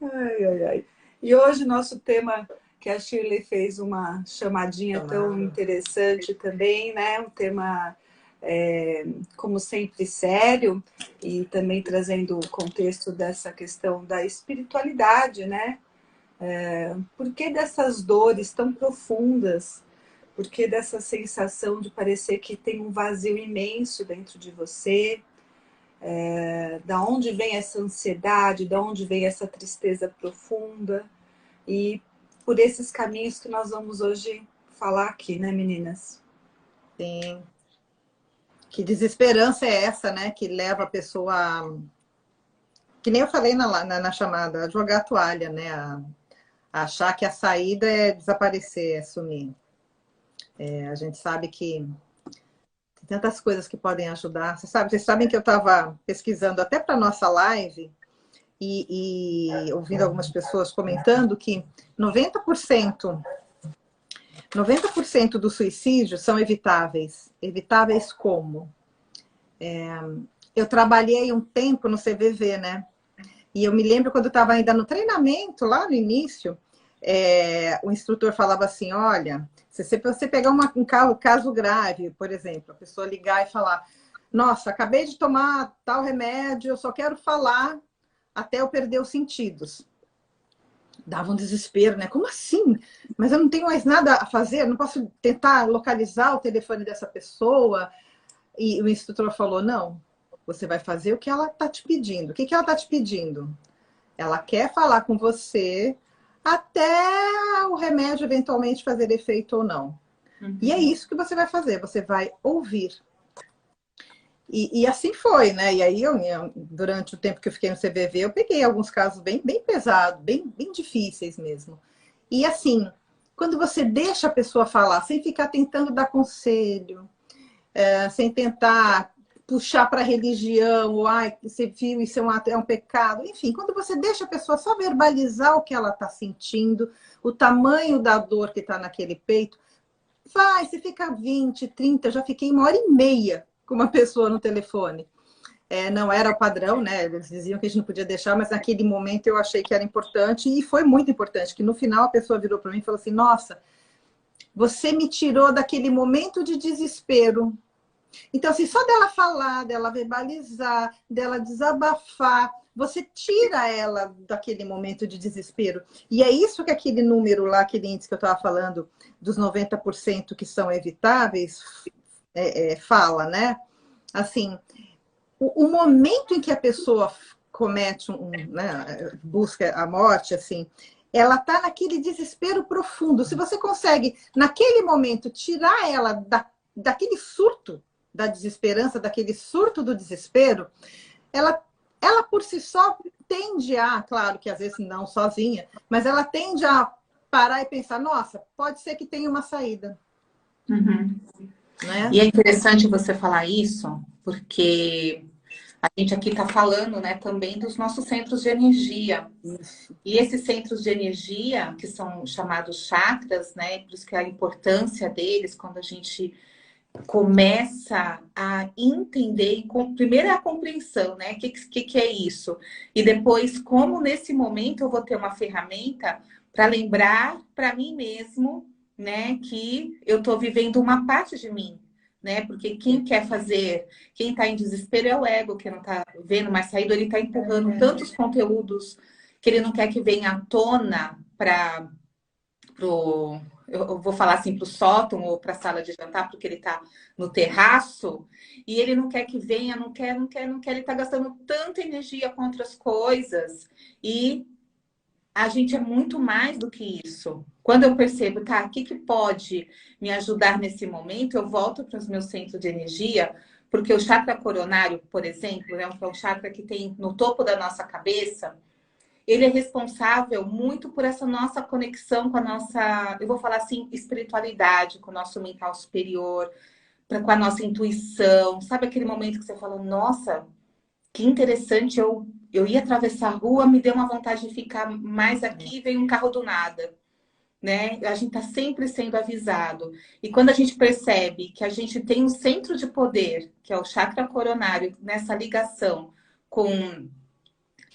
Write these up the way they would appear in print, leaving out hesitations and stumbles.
Ai, ai, ai. E hoje nosso tema, que a Shirley fez uma chamadinha tão Chamado. interessante também, né? Um tema, como sempre, sério, e também trazendo o contexto dessa questão da espiritualidade, né? Por que dessas dores tão profundas? Por que dessa sensação de parecer que tem um vazio imenso dentro de você? Da onde vem essa ansiedade? Da onde vem essa tristeza profunda? E por esses caminhos que nós vamos hoje falar aqui, né, meninas? Sim. Que desesperança é essa, né? Que leva a pessoa que nem eu falei na chamada, a jogar a toalha, né? A achar que a saída é desaparecer, é sumir. A gente sabe que tem tantas coisas que podem ajudar. Vocês sabem que eu estava pesquisando até para nossa live e ouvindo algumas pessoas comentando que 90%, 90% dos suicídios são evitáveis. Evitáveis como? Eu trabalhei um tempo no CVV, né? E eu me lembro quando eu estava ainda no treinamento, lá no início, o instrutor falava assim, olha, se você pegar um caso grave, por exemplo, a pessoa ligar e falar, nossa, acabei de tomar tal remédio, eu só quero falar até eu perder os sentidos. Dava um desespero, né? Como assim? Mas eu não tenho mais nada a fazer, não posso tentar localizar o telefone dessa pessoa. E o instrutor falou, não, você vai fazer o que ela está te pedindo. O que ela está te pedindo? Ela quer falar com você até o remédio eventualmente fazer efeito ou não. E é Uhum. isso que você vai fazer, você vai ouvir. E assim foi, né? E aí, durante o tempo que eu fiquei no CVV, eu peguei alguns casos bem pesados, bem difíceis mesmo. E assim, quando você deixa a pessoa falar, sem ficar tentando dar conselho, sem tentar puxar para a religião, ou ai, você viu, isso é um pecado. Enfim, quando você deixa a pessoa só verbalizar o que ela está sentindo, o tamanho da dor que está naquele peito, vai, você fica 20, 30, já fiquei 1h30 com uma pessoa no telefone. Não era o padrão, né? Eles diziam que a gente não podia deixar, mas naquele momento eu achei que era importante e foi muito importante, que no final a pessoa virou para mim e falou assim, nossa, você me tirou daquele momento de desespero. Então, assim, só dela falar, dela verbalizar, dela desabafar, você tira ela daquele momento de desespero. E é isso que aquele número lá, aquele índice que eu estava falando, dos 90% que são evitáveis, fala, né? Assim, o momento em que a pessoa comete né, busca a morte, assim, ela está naquele desespero profundo. Se você consegue, naquele momento, tirar ela daquele surto da desesperança, daquele surto do desespero, ela por si só tende a, claro que às vezes não sozinha, mas ela tende a parar e pensar, nossa, pode ser que tenha uma saída, Uhum. né? E é interessante você falar isso, porque a gente aqui está falando, né, também dos nossos centros de energia. Isso. E esses centros de energia, que são chamados chakras, né, por isso que a importância deles, quando a gente começa a entender, primeiro é a compreensão, né, que é isso? E depois, como nesse momento eu vou ter uma ferramenta para lembrar para mim mesmo, né, que eu estou vivendo uma parte de mim, né? Porque quem quer fazer, quem está em desespero é o ego, que não está vendo mais saída, ele está empurrando tantos conteúdos que ele não quer que venha à tona para eu vou falar assim para o sótão ou para a sala de jantar, porque ele está no terraço, e ele não quer que venha, não quer, ele está gastando tanta energia com outras coisas, e a gente é muito mais do que isso. Quando eu percebo, tá, o que pode me ajudar nesse momento, eu volto para os meus centros de energia, porque o chakra coronário, por exemplo, né, que é um chakra que tem no topo da nossa cabeça, ele é responsável muito por essa nossa conexão com a nossa, eu vou falar assim, espiritualidade, com o nosso mental superior, com a nossa intuição. Sabe aquele momento que você fala, nossa, que interessante, eu ia atravessar a rua, me deu uma vontade de ficar mais aqui, veio um carro do nada. Né? A gente está sempre sendo avisado. E quando a gente percebe que a gente tem um centro de poder, que é o chakra coronário, nessa ligação com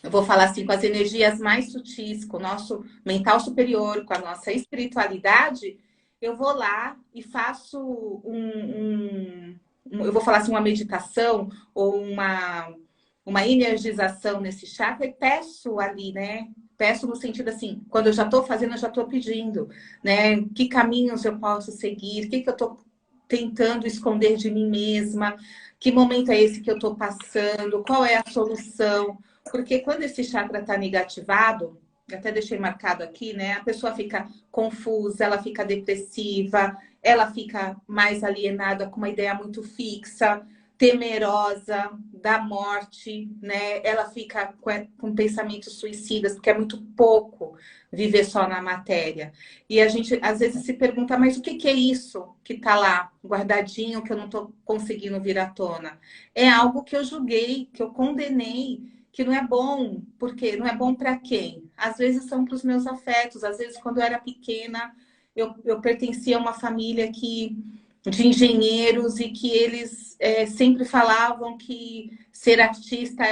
eu vou falar assim, com as energias mais sutis, com o nosso mental superior, com a nossa espiritualidade, eu vou lá e faço eu vou falar assim, uma meditação ou uma energização nesse chakra e peço ali, né? Peço no sentido assim, quando eu já estou fazendo, eu já estou pedindo, né? Que caminhos eu posso seguir, o que eu estou tentando esconder de mim mesma, que momento é esse que eu estou passando, qual é a solução. Porque quando esse chakra está negativado, até deixei marcado aqui, né? A pessoa fica confusa, ela fica depressiva, ela fica mais alienada com uma ideia muito fixa, temerosa da morte, né? Ela fica com pensamentos suicidas, porque é muito pouco viver só na matéria. E a gente às vezes se pergunta, mas o que é isso que está lá guardadinho que eu não estou conseguindo vir à tona? É algo que eu julguei, que eu condenei, que não é bom, porque não é bom para quem? Às vezes são para os meus afetos, às vezes quando eu era pequena, eu pertencia a uma família de engenheiros e que eles sempre falavam que ser artista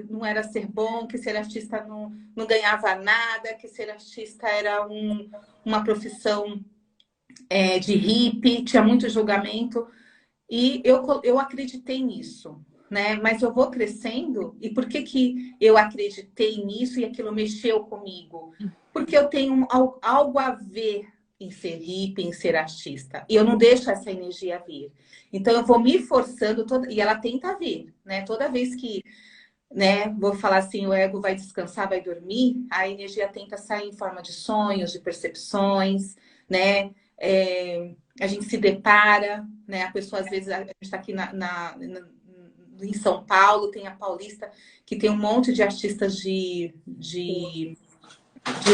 não era ser bom, que ser artista não ganhava nada, que ser artista era uma profissão de hippie, tinha muito julgamento. E eu acreditei nisso, né? Mas eu vou crescendo, e por que eu acreditei nisso e aquilo mexeu comigo? Porque eu tenho algo a ver em ser hippie, em ser artista. E eu não deixo essa energia vir. Então eu vou me forçando, e ela tenta vir, né? Toda vez que, né, vou falar assim, o ego vai descansar, vai dormir, a energia tenta sair em forma de sonhos, de percepções, né? A gente se depara, né? A pessoa, às vezes, a gente está aqui em São Paulo, tem a Paulista, que tem um monte de artistas de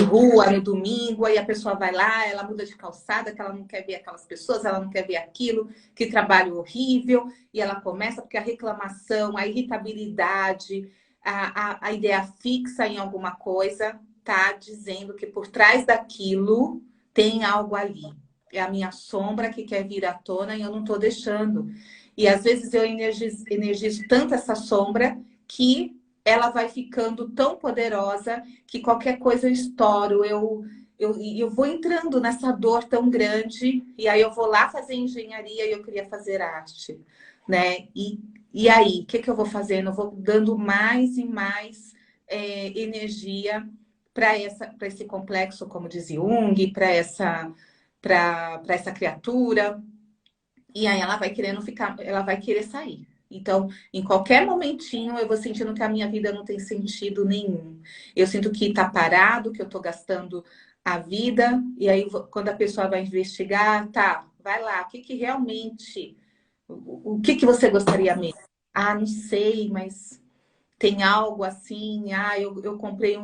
rua no domingo, aí a pessoa vai lá, ela muda de calçada, que ela não quer ver aquelas pessoas, ela não quer ver aquilo, que trabalho horrível, e ela começa porque a reclamação, a irritabilidade, a ideia fixa em alguma coisa, tá dizendo que por trás daquilo tem algo ali. É a minha sombra que quer vir à tona e eu não estou deixando. E às vezes eu energizo tanto essa sombra que ela vai ficando tão poderosa que qualquer coisa eu estouro, eu vou entrando nessa dor tão grande, e aí eu vou lá fazer engenharia e eu queria fazer arte, né? E aí, o que eu vou fazendo? Eu vou dando mais e mais energia para esse complexo, como diz Jung, para essa criatura, e aí ela vai querendo ficar, ela vai querer sair. Então, em qualquer momentinho, eu vou sentindo que a minha vida não tem sentido nenhum. Eu sinto que está parado, que eu estou gastando a vida. E aí, quando a pessoa vai investigar, tá, vai lá, o que realmente, o que você gostaria mesmo? Ah, não sei, mas tem algo assim. Ah, eu comprei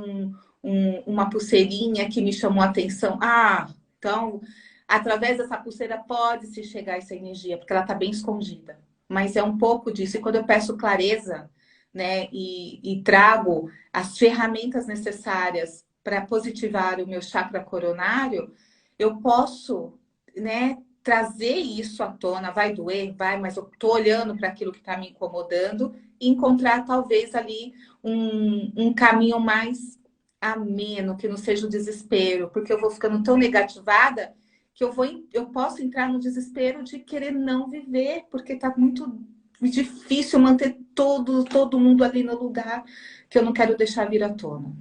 uma pulseirinha que me chamou a atenção. Ah, então, através dessa pulseira pode-se chegar a essa energia, porque ela está bem escondida. Mas é um pouco disso. E quando eu peço clareza, né, e trago as ferramentas necessárias para positivar o meu chakra coronário, eu posso, né, trazer isso à tona. Vai doer, vai, mas eu estou olhando para aquilo que está me incomodando e encontrar talvez ali um caminho mais ameno, que não seja o desespero, porque eu vou ficando tão negativada que eu posso entrar no desespero de querer não viver, porque está muito difícil manter todo mundo ali no lugar que eu não quero deixar vir à tona.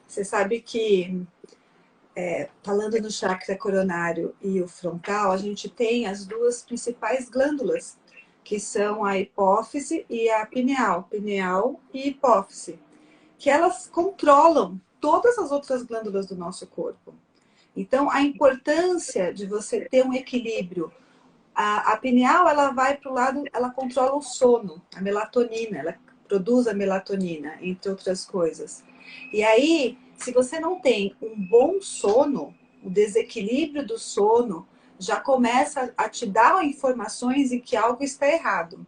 Você sabe que, falando no chakra coronário e o frontal, a gente tem as duas principais glândulas, que são a hipófise e a pineal e hipófise, que elas controlam todas as outras glândulas do nosso corpo. Então, a importância de você ter um equilíbrio. A pineal, ela vai para o lado, ela controla o sono, a melatonina, ela produz a melatonina, entre outras coisas. E aí, se você não tem um bom sono, o desequilíbrio do sono já começa a te dar informações em que algo está errado.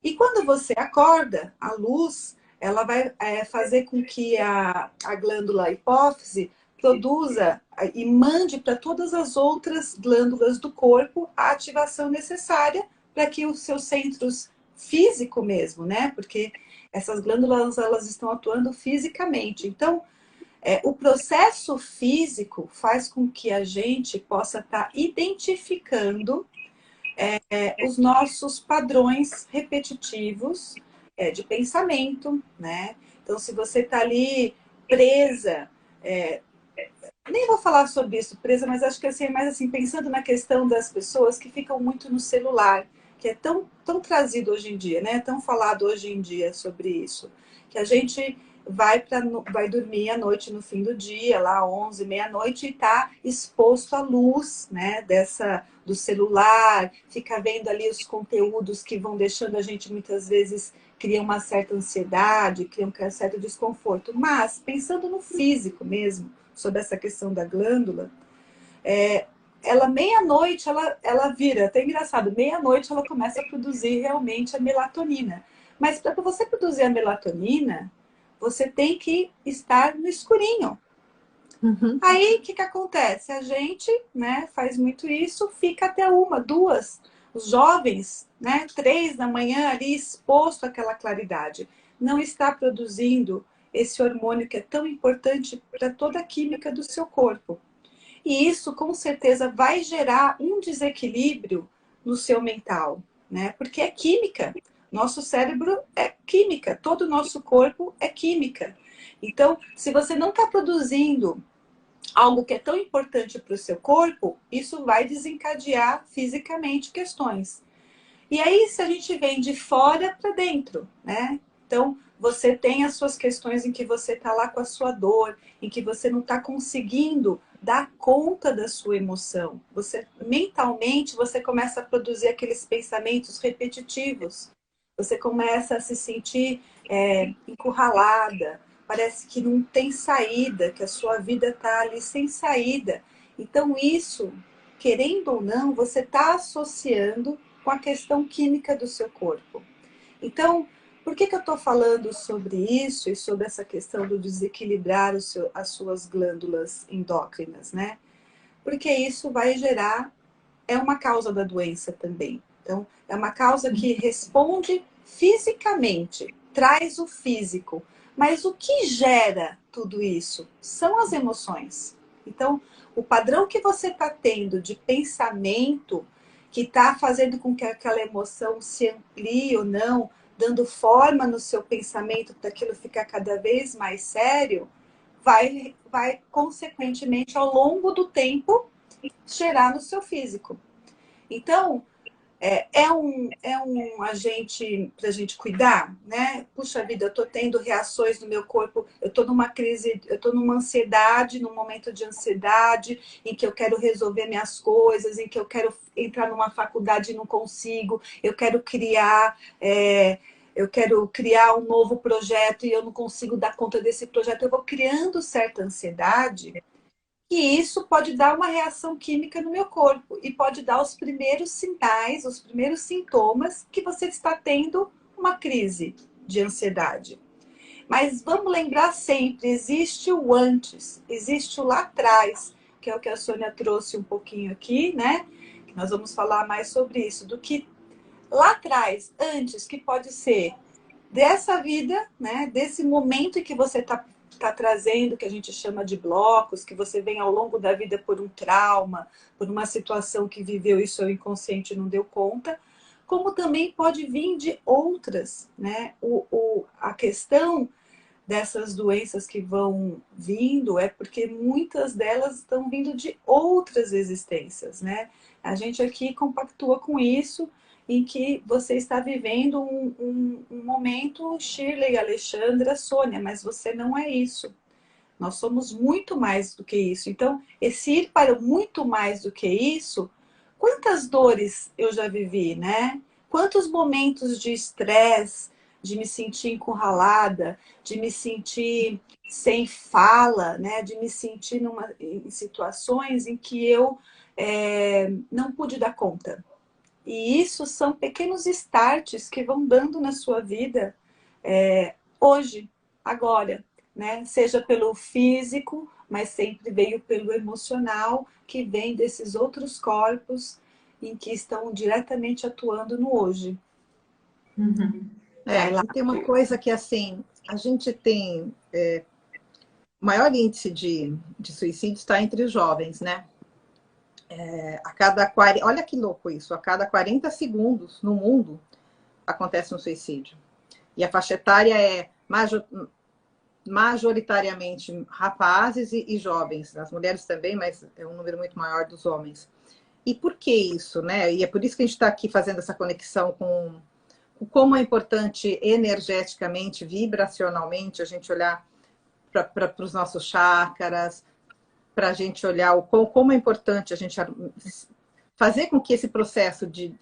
E quando você acorda, a luz, ela vai fazer com que a glândula hipófise produza e mande para todas as outras glândulas do corpo a ativação necessária para que os seus centros físico mesmo, né? Porque essas glândulas elas estão atuando fisicamente. Então, o processo físico faz com que a gente possa estar identificando os nossos padrões repetitivos de pensamento, né? Então, se você está ali presa, nem vou falar sobre isso, presa, mas acho que assim, é mais assim, pensando na questão das pessoas que ficam muito no celular, que é tão trazido hoje em dia, né? Tão falado hoje em dia sobre isso, que a gente vai dormir à noite no fim do dia, lá 11, meia-noite, e está exposto à luz, né, do celular, fica vendo ali os conteúdos que vão deixando a gente muitas vezes cria uma certa ansiedade, cria um certo desconforto. Mas, pensando no físico mesmo, sobre essa questão da glândula, ela meia-noite, ela vira, até engraçado, meia-noite ela começa a produzir realmente a melatonina. Mas para você produzir a melatonina, você tem que estar no escurinho. Uhum. Aí, o que acontece? A gente, né, faz muito isso, fica até 1, 2. Os jovens, né, 3 da manhã ali exposto àquela claridade. Não está produzindo esse hormônio que é tão importante para toda a química do seu corpo. E isso, com certeza, vai gerar um desequilíbrio no seu mental, né? Porque é química. Nosso cérebro é química, todo o nosso corpo é química. Então, se você não está produzindo algo que é tão importante para o seu corpo, isso vai desencadear fisicamente questões. E aí, se a gente vem de fora para dentro, né? Então, você tem as suas questões em que você está lá com a sua dor, em que você não está conseguindo dar conta da sua emoção. Você, mentalmente, você começa a produzir aqueles pensamentos repetitivos. Você começa a se sentir encurralada. Parece que não tem saída, que a sua vida está ali sem saída. Então, isso, querendo ou não, você está associando com a questão química do seu corpo. Então, por que eu estou falando sobre isso e sobre essa questão do desequilibrar as suas glândulas endócrinas, né? Porque isso vai gerar, é uma causa da doença também. Então, é uma causa que responde fisicamente, traz o físico. Mas o que gera tudo isso são as emoções. Então, o padrão que você está tendo de pensamento, que está fazendo com que aquela emoção se amplie ou não, dando forma no seu pensamento para aquilo ficar cada vez mais sério, vai consequentemente, ao longo do tempo, gerar no seu físico. Então, é um agente para a gente cuidar, né? Puxa vida, eu estou tendo reações no meu corpo, eu estou numa crise, eu estou numa ansiedade, num momento de ansiedade, em que eu quero resolver minhas coisas, em que eu quero entrar numa faculdade e não consigo, eu quero criar um novo projeto e eu não consigo dar conta desse projeto, eu vou criando certa ansiedade. E isso pode dar uma reação química no meu corpo e pode dar os primeiros sinais, os primeiros sintomas que você está tendo uma crise de ansiedade. Mas vamos lembrar sempre, existe o antes, existe o lá atrás, que é o que a Sônia trouxe um pouquinho aqui, né? Nós vamos falar mais sobre isso, do que lá atrás, antes, que pode ser dessa vida, né? Desse momento em que você está trazendo, que a gente chama de blocos, que você vem ao longo da vida por um trauma, por uma situação que viveu e seu inconsciente não deu conta, como também pode vir de outras, né? A questão dessas doenças que vão vindo é porque muitas delas estão vindo de outras existências, né? A gente aqui compactua com isso, em que você está vivendo um momento, Shirley, Alexandra, Sônia, mas você não é isso. Nós somos muito mais do que isso. Então, esse ir para muito mais do que isso, quantas dores eu já vivi, né? Quantos momentos de estresse, de me sentir encurralada, de me sentir sem fala, né? De me sentir em situações em que eu não pude dar conta. E isso são pequenos starts que vão dando na sua vida hoje, agora, né? Seja pelo físico, mas sempre veio pelo emocional, que vem desses outros corpos em que estão diretamente atuando no hoje. Uhum. Vai lá. E tem uma coisa que, assim, a gente tem... o maior índice de suicídio está entre os jovens, né? Olha que louco isso, a cada 40 segundos no mundo acontece um suicídio. E a faixa etária é majoritariamente rapazes e jovens, as mulheres também, mas é um número muito maior dos homens. E por que isso, né? E é por isso que a gente está aqui fazendo essa conexão com como é importante energeticamente, vibracionalmente, a gente olhar para os nossos chakras, para a gente olhar como é importante a gente fazer com que esse processo de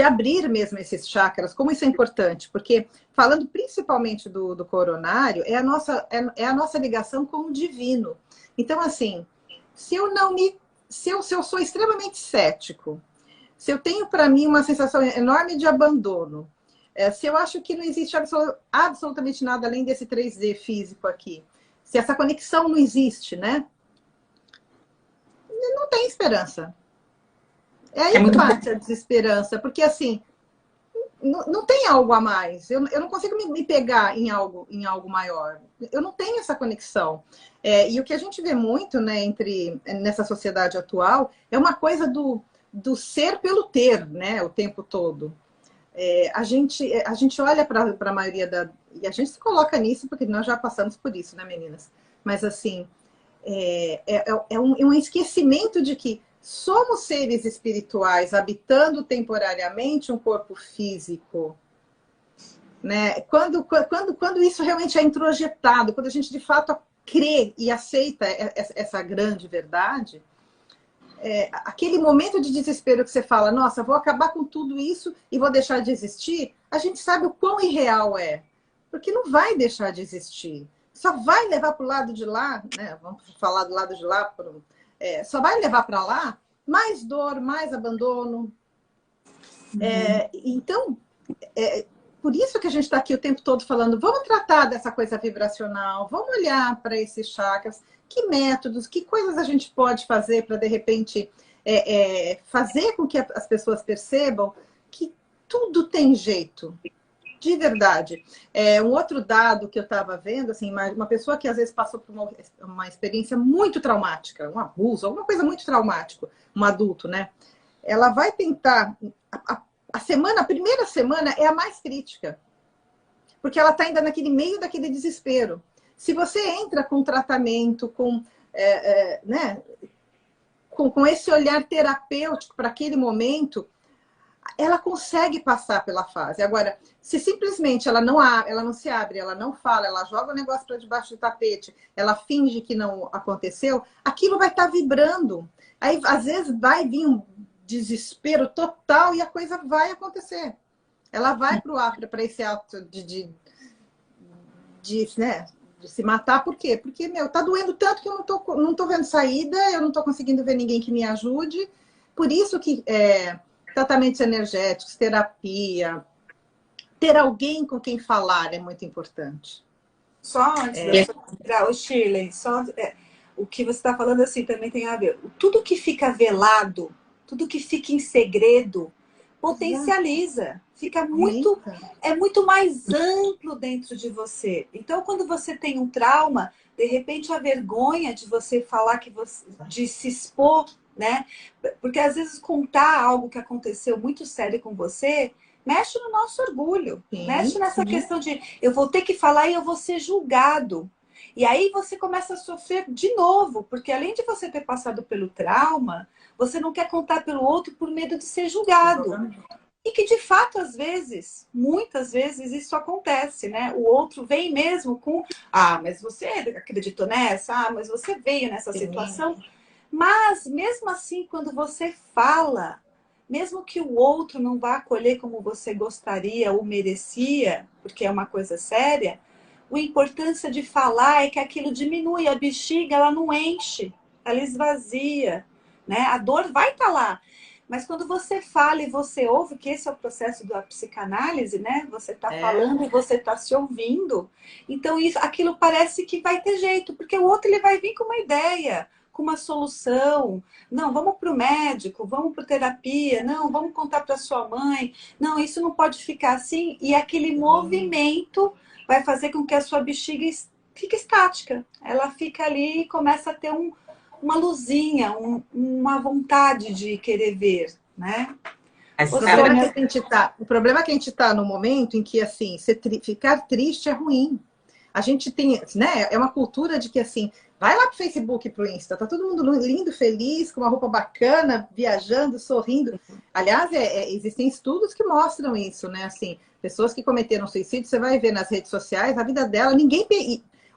abrir mesmo esses chakras, como isso é importante, porque falando principalmente do coronário, é a nossa ligação com o divino. Então, assim, se eu sou extremamente cético, se eu tenho para mim uma sensação enorme de abandono, se eu acho que não existe absolutamente nada além desse 3D físico aqui, se essa conexão não existe, né? Não tem esperança. É aí que bate a desesperança, porque assim, não tem algo a mais. Eu não consigo me pegar em algo maior. Eu não tenho essa conexão. E o que a gente vê muito, né, nessa sociedade atual é uma coisa do ser pelo ter, né, o tempo todo. A gente olha para a maioria e a gente se coloca nisso porque nós já passamos por isso, né, meninas? Mas assim, um esquecimento de que somos seres espirituais habitando temporariamente um corpo físico, né? Quando isso realmente é introjetado, quando a gente de fato crê e aceita essa grande verdade, aquele momento de desespero que você fala, nossa, vou acabar com tudo isso e vou deixar de existir, a gente sabe o quão irreal é. Porque não vai deixar de existir. Só vai levar para o lado de lá, né? Vamos falar do lado de lá, só vai levar para lá mais dor, mais abandono. Então, por isso que a gente está aqui o tempo todo falando, vamos tratar dessa coisa vibracional, vamos olhar para esses chakras, que métodos, que coisas a gente pode fazer para, de repente, fazer com que as pessoas percebam que tudo tem jeito, de verdade. Um outro dado que eu estava vendo, assim, uma pessoa que às vezes passou por uma experiência muito traumática, um abuso, alguma coisa muito traumática, um adulto, né? Ela vai tentar... A primeira semana é a mais crítica, porque ela está ainda naquele meio daquele desespero. Se você entra com tratamento, né, com esse olhar terapêutico para aquele momento, ela consegue passar pela fase. Agora, se simplesmente ela não se abre, ela não fala, ela joga o negócio para debaixo do tapete, ela finge que não aconteceu, aquilo vai estar vibrando. Aí, às vezes, vai vir um desespero total e a coisa vai acontecer. Ela vai para esse ato né, de se matar. Por quê? Porque, tá doendo tanto que eu não tô vendo saída, eu não tô conseguindo ver ninguém que me ajude. Por isso que tratamentos energéticos, terapia, ter alguém com quem falar é muito importante. Só antes de eu entrar, o Shirley, o que você está falando assim também tem a ver. Tudo que fica velado, tudo que fica em segredo, potencializa. Fica muito mais amplo dentro de você. Então, quando você tem um trauma, de repente a vergonha de você falar de se expor, né? Porque às vezes contar algo que aconteceu muito sério com você mexe no nosso orgulho, mexe nessa questão de eu vou ter que falar e eu vou ser julgado. E aí você começa a sofrer de novo, porque além de você ter passado pelo trauma, você não quer contar pelo outro por medo de ser julgado. E que de fato, às vezes, muitas vezes, isso acontece, né? O outro vem mesmo com, mas você acreditou nessa? Mas você veio nessa situação. Mas, mesmo assim, quando você fala, mesmo que o outro não vá acolher como você gostaria ou merecia, porque é uma coisa séria, a importância de falar é que aquilo diminui, a bexiga ela não enche, ela esvazia, né? A dor vai estar lá. Mas quando você fala e você ouve, que esse é o processo da psicanálise, né? Você está falando e você está se ouvindo. Então, aquilo parece que vai ter jeito, porque o outro ele vai vir com uma ideia, com uma solução. Não, vamos para o médico, vamos para terapia, não, vamos contar para sua mãe. Não, isso não pode ficar assim. E aquele movimento vai fazer com que a sua bexiga fique estática. Ela fica ali e começa a ter uma luzinha, uma vontade de querer ver, né? O problema é que a gente está no momento em que, assim, ficar triste é ruim. A gente tem, né? É uma cultura de que, assim, vai lá pro Facebook, pro Insta, tá todo mundo lindo, feliz, com uma roupa bacana, viajando, sorrindo. Aliás, existem estudos que mostram isso, né? Assim, pessoas que cometeram suicídio, você vai ver nas redes sociais, a vida dela,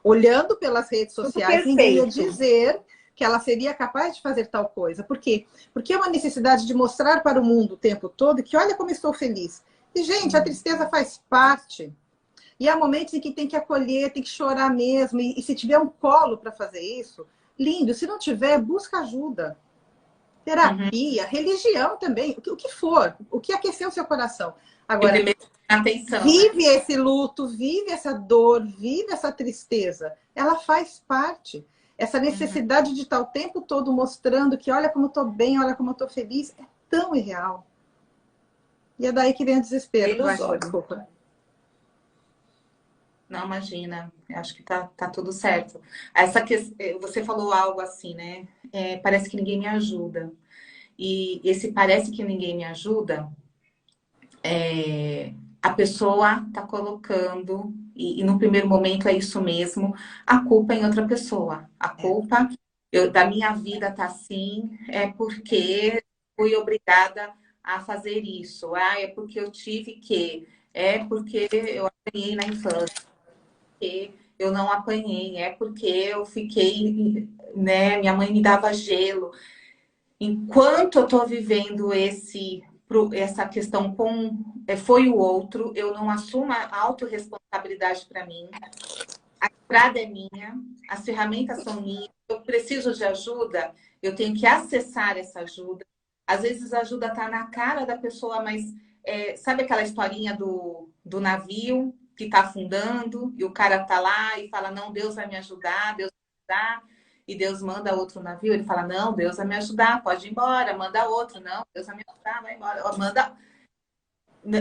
olhando pelas redes sociais, ninguém ia dizer que ela seria capaz de fazer tal coisa. Por quê? Porque é uma necessidade de mostrar para o mundo o tempo todo que olha como estou feliz. E, gente, a tristeza faz parte. E há momentos em que tem que acolher, tem que chorar mesmo. E se tiver um colo para fazer isso, lindo. Se não tiver, busca ajuda. Terapia, religião também, o que for, o que aquecer o seu coração. Agora, atenção, vive esse luto, vive essa dor, vive essa tristeza. Ela faz parte. Essa necessidade de estar o tempo todo mostrando que olha como eu estou bem, olha como eu estou feliz, é tão irreal. E é daí que vem o desespero. Desculpa. Não, imagina. Acho que tá tudo certo. Você falou algo assim, né? Parece que ninguém me ajuda. E esse parece que ninguém me ajuda, a pessoa tá colocando, e no primeiro momento é isso mesmo, a culpa em outra pessoa. A culpa da minha vida tá assim, é porque fui obrigada a fazer isso. É porque eu tive que. É porque eu apanhei na infância. Porque eu não apanhei, é porque eu fiquei, né? Minha mãe me dava gelo. Enquanto eu estou vivendo essa questão foi o outro, eu não assumo a autorresponsabilidade para mim. A estrada é minha, as ferramentas são minhas. Eu preciso de ajuda, eu tenho que acessar essa ajuda. Às vezes a ajuda está na cara da pessoa, mas sabe aquela historinha do navio que está afundando e o cara está lá e fala, não, Deus vai me ajudar, Deus vai me ajudar. E Deus manda outro navio, ele fala, não, Deus vai me ajudar, pode ir embora, manda outro, não, Deus vai me ajudar, vai embora, manda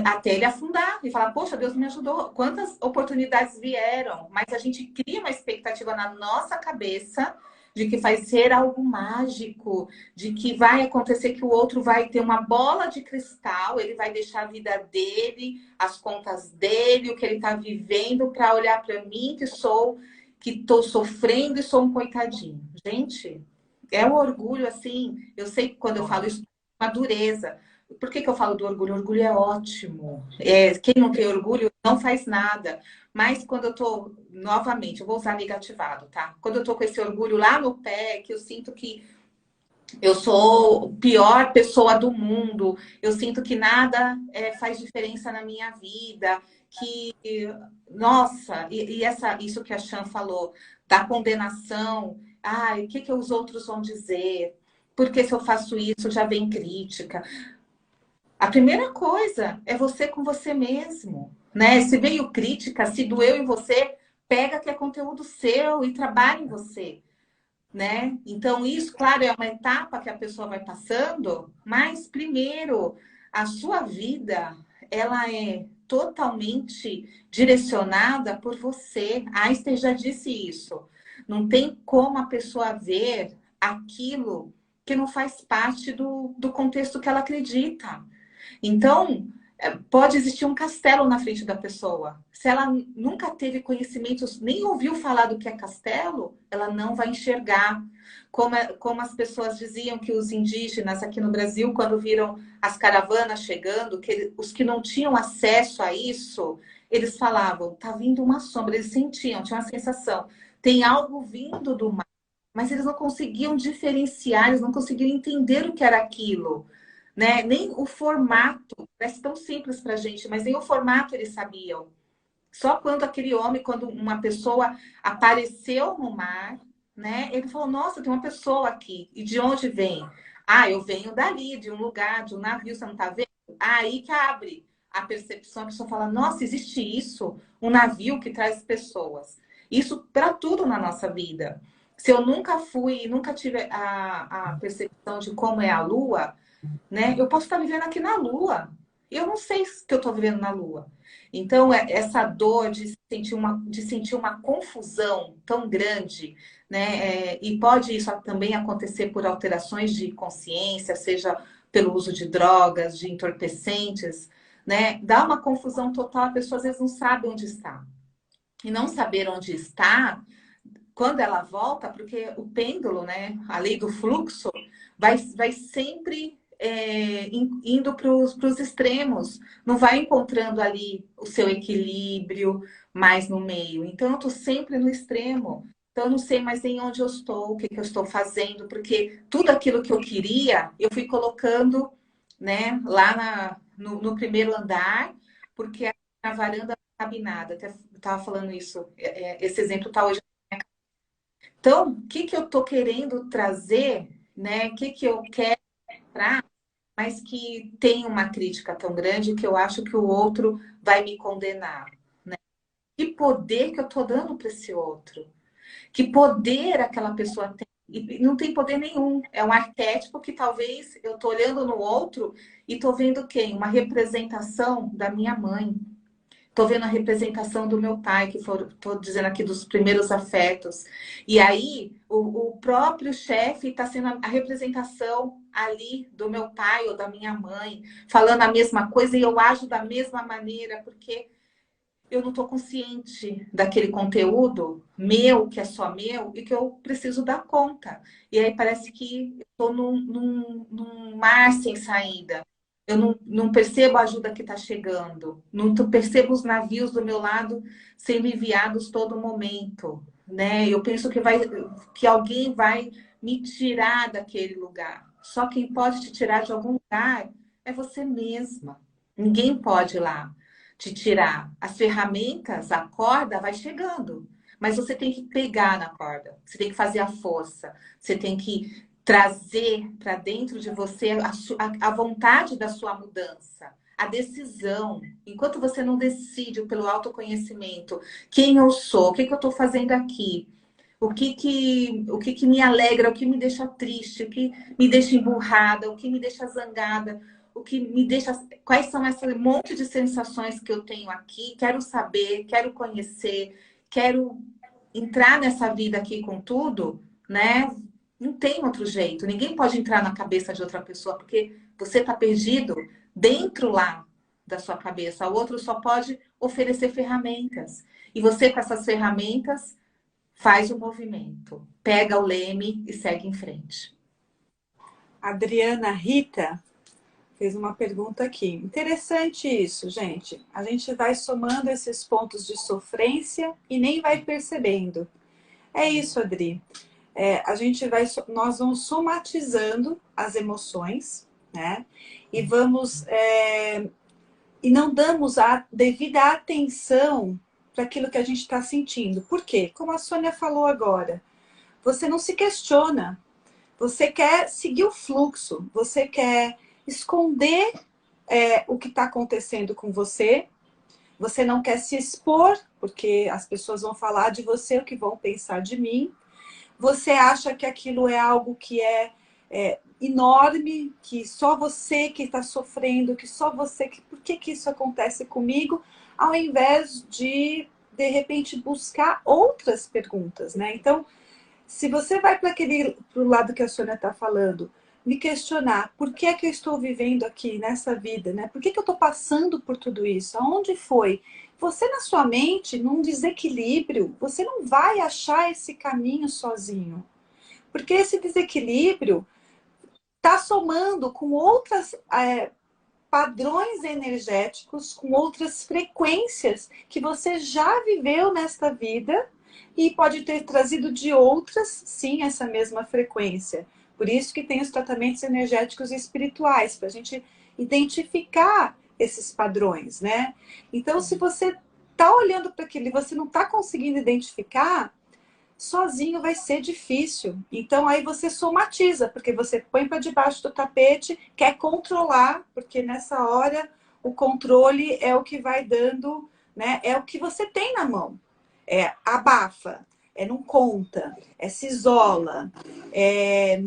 até ele afundar e falar, poxa, Deus me ajudou. Quantas oportunidades vieram, mas a gente cria uma expectativa na nossa cabeça de que vai ser algo mágico, de que vai acontecer que o outro vai ter uma bola de cristal, ele vai deixar a vida dele, as contas dele, o que ele está vivendo, para olhar para mim, que estou sofrendo e sou um coitadinho. Gente, é o orgulho, assim, eu sei que quando eu falo isso, é uma dureza. Por que eu falo do orgulho? O orgulho é ótimo. Quem não tem orgulho não faz nada. Mas quando eu tô, novamente, eu vou usar negativado, tá? Quando eu tô com esse orgulho lá no pé, que eu sinto que eu sou a pior pessoa do mundo, eu sinto que nada faz diferença na minha vida, que, nossa, isso que a Chan falou, da condenação, o que os outros vão dizer? Porque se eu faço isso, já vem crítica. A primeira coisa é você com você mesmo, né? Se veio crítica, se doeu em você, pega que é conteúdo seu e trabalha em você, né? Então, isso, claro, é uma etapa que a pessoa vai passando, mas primeiro, a sua vida, ela é totalmente direcionada por você. Einstein já disse isso. Não tem como a pessoa ver aquilo que não faz parte do contexto que ela acredita. Então, pode existir um castelo na frente da pessoa. Se ela nunca teve conhecimentos, nem ouviu falar do que é castelo, ela não vai enxergar. Como as pessoas diziam que os indígenas aqui no Brasil, quando viram as caravanas chegando, os que não tinham acesso a isso, eles falavam, tá vindo uma sombra. Eles sentiam, tinham a sensação, tem algo vindo do mar. Mas eles não conseguiam diferenciar, eles não conseguiam entender o que era aquilo. Né? Nem o formato, parece tão simples para a gente, mas nem o formato eles sabiam. Só quando uma pessoa apareceu no mar, né? Ele falou, nossa, tem uma pessoa aqui. E de onde vem? Eu venho dali, de um lugar, de um navio, você não está vendo? Aí que abre a percepção, a pessoa fala, nossa, existe isso? Um navio que traz pessoas. Isso para tudo na nossa vida. Se eu nunca fui, nunca tive a percepção de como é a Lua, né? Eu posso estar vivendo aqui na Lua. Eu não sei que eu estou vivendo na Lua. Então, essa dor de sentir uma confusão tão grande, né? E pode isso também acontecer por alterações de consciência, seja pelo uso de drogas, de entorpecentes, né? Dá uma confusão total, a pessoa às vezes não sabe onde está. E não saber onde está, quando ela volta, porque o pêndulo, né? A lei do fluxo, vai sempre indo para os extremos, não vai encontrando ali o seu equilíbrio mais no meio. Então, eu estou sempre no extremo. Então, eu não sei mais em onde eu estou, o que, que eu estou fazendo, porque tudo aquilo que eu queria, eu fui colocando, né, lá no primeiro andar, porque na varanda não cabe nada. Até estava falando isso, esse exemplo está hoje. Então, o que, que eu estou querendo trazer, né? O que, que eu quero mostrar, mas que tem uma crítica tão grande que eu acho que o outro vai me condenar. Que poder que eu estou dando para esse outro? Que poder aquela pessoa tem? E não tem poder nenhum. É um arquétipo que talvez eu estou olhando no outro e estou vendo quem? Uma representação da minha mãe. Estou vendo a representação do meu pai, que estou dizendo aqui dos primeiros afetos. E aí, o próprio chefe está sendo a representação ali do meu pai ou da minha mãe, falando a mesma coisa e eu ajo da mesma maneira, porque eu não estou consciente daquele conteúdo meu, que é só meu, e que eu preciso dar conta. E aí parece que eu estou num mar sem saída. Eu não percebo a ajuda que está chegando. Não percebo os navios do meu lado sendo enviados todo momento. Né? Eu penso que alguém vai me tirar daquele lugar. Só quem pode te tirar de algum lugar é você mesma. Ninguém pode ir lá te tirar. As ferramentas, a corda vai chegando. Mas você tem que pegar na corda. Você tem que fazer a força. Você tem que trazer para dentro de você a vontade da sua mudança, a decisão. Enquanto você não decide pelo autoconhecimento quem eu sou, o que, que eu estou fazendo aqui, o que me alegra, o que me deixa triste, o que me deixa emburrada, o que me deixa zangada, o que me deixa. Quais são esse monte de sensações que eu tenho aqui? Quero saber, quero conhecer, quero entrar nessa vida aqui com tudo, né? Não tem outro jeito. Ninguém pode entrar na cabeça de outra pessoa, porque você está perdido dentro lá da sua cabeça. O outro só pode oferecer ferramentas. E você, com essas ferramentas, faz o movimento. Pega o leme e segue em frente. Adriana Rita fez uma pergunta aqui. Interessante isso, gente. A gente vai somando esses pontos de sofrência e nem vai percebendo. É isso, Adri. Nós vamos somatizando as emoções, né? E e não damos a devida atenção para aquilo que a gente está sentindo. Por quê? Como a Sônia falou agora, você não se questiona. Você quer seguir o fluxo, você quer esconder o que está acontecendo com você, você não quer se expor, porque as pessoas vão falar de você, o que vão pensar de mim. Você acha que aquilo é algo que é enorme, que só você que está sofrendo, que só você que... Por que isso acontece comigo? Ao invés de repente, buscar outras perguntas, né? Então, se você vai para o lado que a Sônia está falando, me questionar por que é que eu estou vivendo aqui nessa vida, né? Por que eu estou passando por tudo isso? Aonde foi? Você, na sua mente, num desequilíbrio, você não vai achar esse caminho sozinho. Porque esse desequilíbrio está somando com outros padrões energéticos, com outras frequências que você já viveu nesta vida e pode ter trazido de outras, sim, essa mesma frequência. Por isso que tem os tratamentos energéticos e espirituais, para a gente identificar esses padrões, né? Então, se você está olhando para aquilo e você não está conseguindo identificar, sozinho vai ser difícil. Então, aí você somatiza, porque você põe para debaixo do tapete, quer controlar, porque nessa hora o controle é o que vai dando, né? É o que você tem na mão. Abafa, não conta, se isola,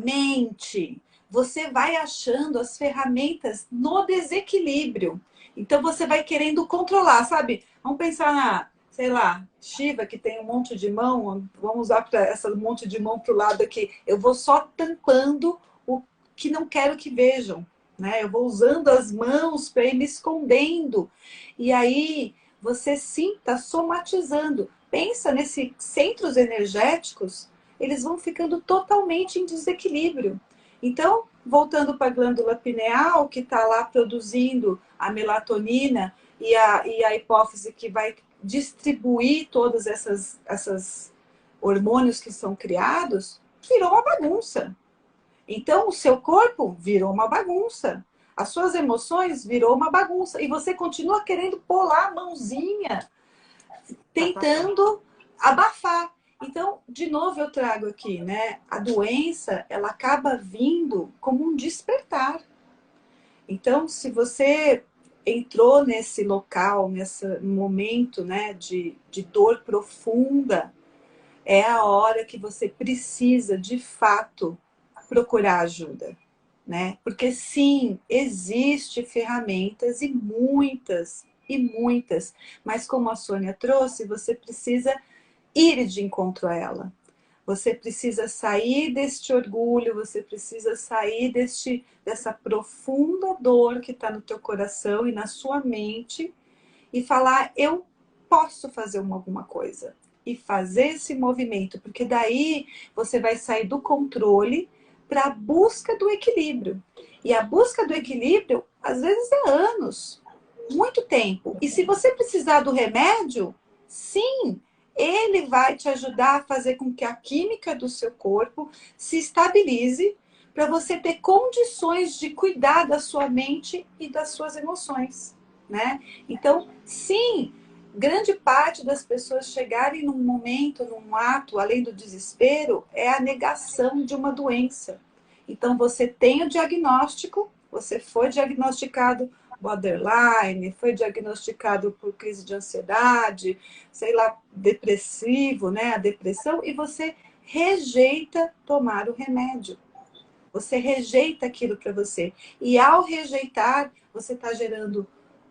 mente. Você vai achando as ferramentas no desequilíbrio. Então você vai querendo controlar, sabe? Vamos pensar na, sei lá, Shiva, que tem um monte de mão, vamos usar para essa monte de mão para o lado aqui. Eu vou só tampando o que não quero que vejam, né? Eu vou usando as mãos para ir me escondendo. E aí você sim está somatizando. Pensa nesses centros energéticos, eles vão ficando totalmente em desequilíbrio. Então, voltando para a glândula pineal, que está lá produzindo a melatonina e a hipófise que vai distribuir todos essas hormônios que são criados, virou uma bagunça. Então, o seu corpo virou uma bagunça. As suas emoções virou uma bagunça. E você continua querendo pôr lá a mãozinha, tentando abafar. Então, de novo eu trago aqui, né? A doença, ela acaba vindo como um despertar. Então, se você entrou nesse local, nesse momento, né, de dor profunda, é a hora que você precisa, de fato, procurar ajuda, né? Porque sim, existe ferramentas e muitas, mas como a Sônia trouxe, você precisa ir de encontro a ela. Você precisa sair deste orgulho, você precisa sair dessa profunda dor que está no teu coração e na sua mente e falar, eu posso fazer alguma coisa. E fazer esse movimento, porque daí você vai sair do controle para a busca do equilíbrio. E a busca do equilíbrio, às vezes, é anos, muito tempo. E se você precisar do remédio, sim, ele vai te ajudar a fazer com que a química do seu corpo se estabilize para você ter condições de cuidar da sua mente e das suas emoções, né? Então, sim, grande parte das pessoas chegarem num momento, num ato, além do desespero, é a negação de uma doença. Então, você tem o diagnóstico, você foi diagnosticado borderline, foi diagnosticado por crise de ansiedade, sei lá, depressivo, né, a depressão, e você rejeita tomar o remédio. Você rejeita aquilo para você. E ao rejeitar, você está gerando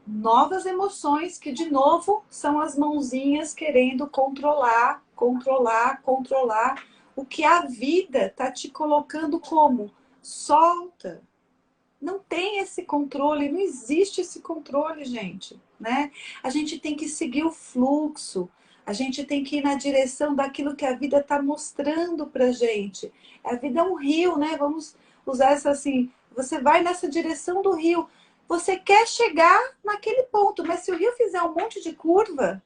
novas emoções que, de novo, são as mãozinhas querendo controlar, controlar, controlar o que a vida está te colocando como solta. Não tem esse controle, não existe esse controle, gente, né? A gente tem que seguir o fluxo, a gente tem que ir na direção daquilo que a vida está mostrando pra gente. A vida é um rio, né? Vamos usar essa assim, você vai nessa direção do rio. Você quer chegar naquele ponto, mas se o rio fizer um monte de curva,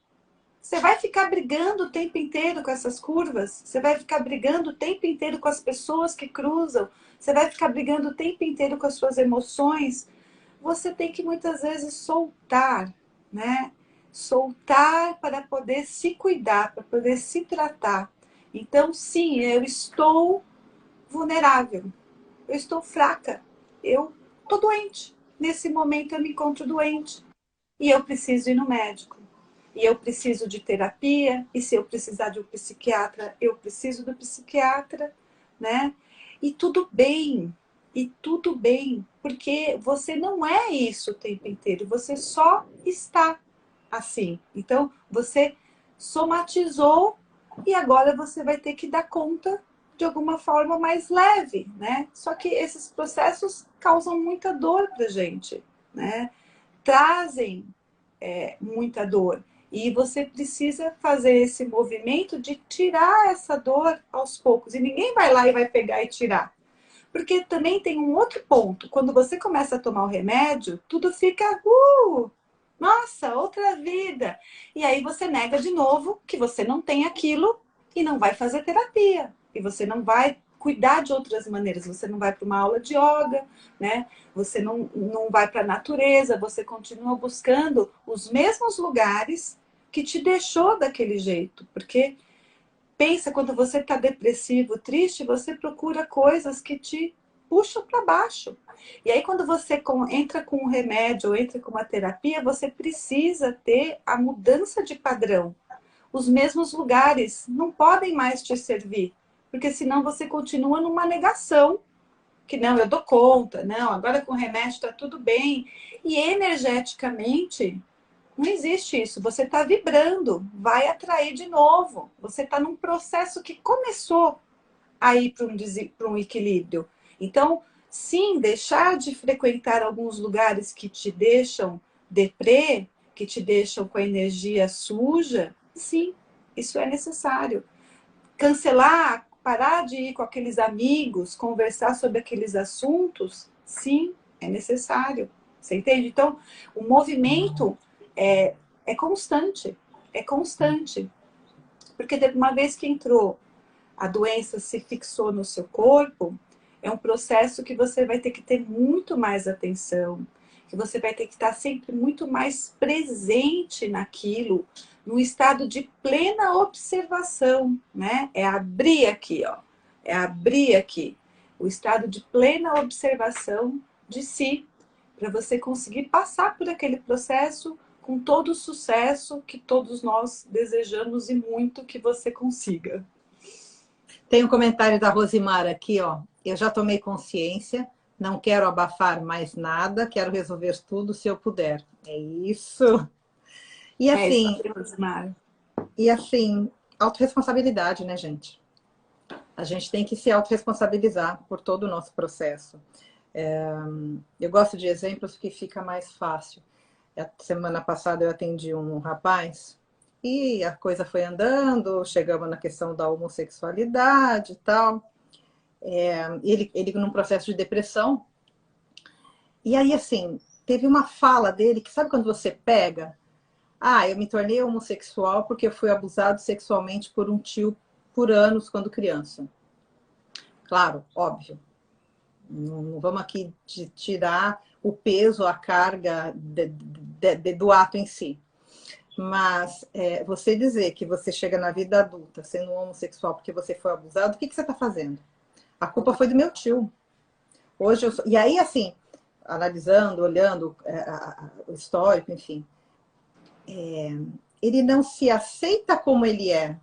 você vai ficar brigando o tempo inteiro com essas curvas? Você vai ficar brigando o tempo inteiro com as pessoas que cruzam? Você vai ficar brigando o tempo inteiro com as suas emoções? Você tem que muitas vezes soltar, né? Soltar para poder se cuidar, para poder se tratar. Então, sim, eu estou vulnerável. Eu estou fraca. Eu estou doente. Nesse momento eu me encontro doente. E eu preciso ir no médico. E eu preciso de terapia, e se eu precisar de um psiquiatra, eu preciso do psiquiatra, né? E tudo bem, porque você não é isso o tempo inteiro, você só está assim. Então, você somatizou e agora você vai ter que dar conta de alguma forma mais leve, né? Só que esses processos causam muita dor pra gente, né? Trazem muita dor. E você precisa fazer esse movimento de tirar essa dor aos poucos. E ninguém vai lá e vai pegar e tirar. Porque também tem um outro ponto. Quando você começa a tomar o remédio, tudo fica... nossa, outra vida. E aí você nega de novo que você não tem aquilo e não vai fazer terapia. E você não vai cuidar de outras maneiras. Você não vai para uma aula de yoga, né? Você não vai para a natureza. Você continua buscando os mesmos lugares que te deixou daquele jeito. Porque pensa, quando você está depressivo, triste, você procura coisas que te puxam para baixo. E aí, quando você entra com um remédio ou entra com uma terapia, você precisa ter a mudança de padrão. os mesmos lugares não podem mais te servir, porque senão você continua numa negação, que não, eu dou conta, não, agora com remédio está tudo bem. E energeticamente, não existe isso. Você está vibrando, vai atrair de novo. Você está num processo que começou a ir para um equilíbrio. Então, sim, deixar de frequentar alguns lugares que te deixam deprê, que te deixam com a energia suja, sim, isso é necessário. Cancelar, parar de ir com aqueles amigos, conversar sobre aqueles assuntos, sim, é necessário. Você entende? Então, o movimento é constante, é constante. Porque uma vez que entrou, a doença se fixou no seu corpo, é um processo que você vai ter que ter muito mais atenção, que você vai ter que estar sempre muito mais presente naquilo, num estado de plena observação, né? É abrir aqui, ó. É abrir aqui. O estado de plena observação de si, para você conseguir passar por aquele processo com todo o sucesso que todos nós desejamos e muito que você consiga. Tem um comentário da Rosimar aqui, ó. Eu já tomei consciência, não quero abafar mais nada, quero resolver tudo se eu puder. É isso. E assim, Rosimar. E assim, autorresponsabilidade, né, gente? A gente tem que se autorresponsabilizar por todo o nosso processo. Eu gosto de exemplos que fica mais fácil. A semana passada eu atendi um rapaz e a coisa foi andando, chegamos na questão da homossexualidade e tal. Ele num processo de depressão. E aí, assim, teve uma fala dele que sabe quando você pega? Ah, eu me tornei homossexual porque eu fui abusado sexualmente por um tio por anos quando criança. Claro, óbvio. Não vamos aqui tirar o peso, a carga do ato em si. Mas você dizer que você chega na vida adulta sendo um homossexual porque você foi abusado, o que você está fazendo? A culpa foi do meu tio. Hoje E aí, assim, analisando, olhando o histórico, enfim, ele não se aceita como ele é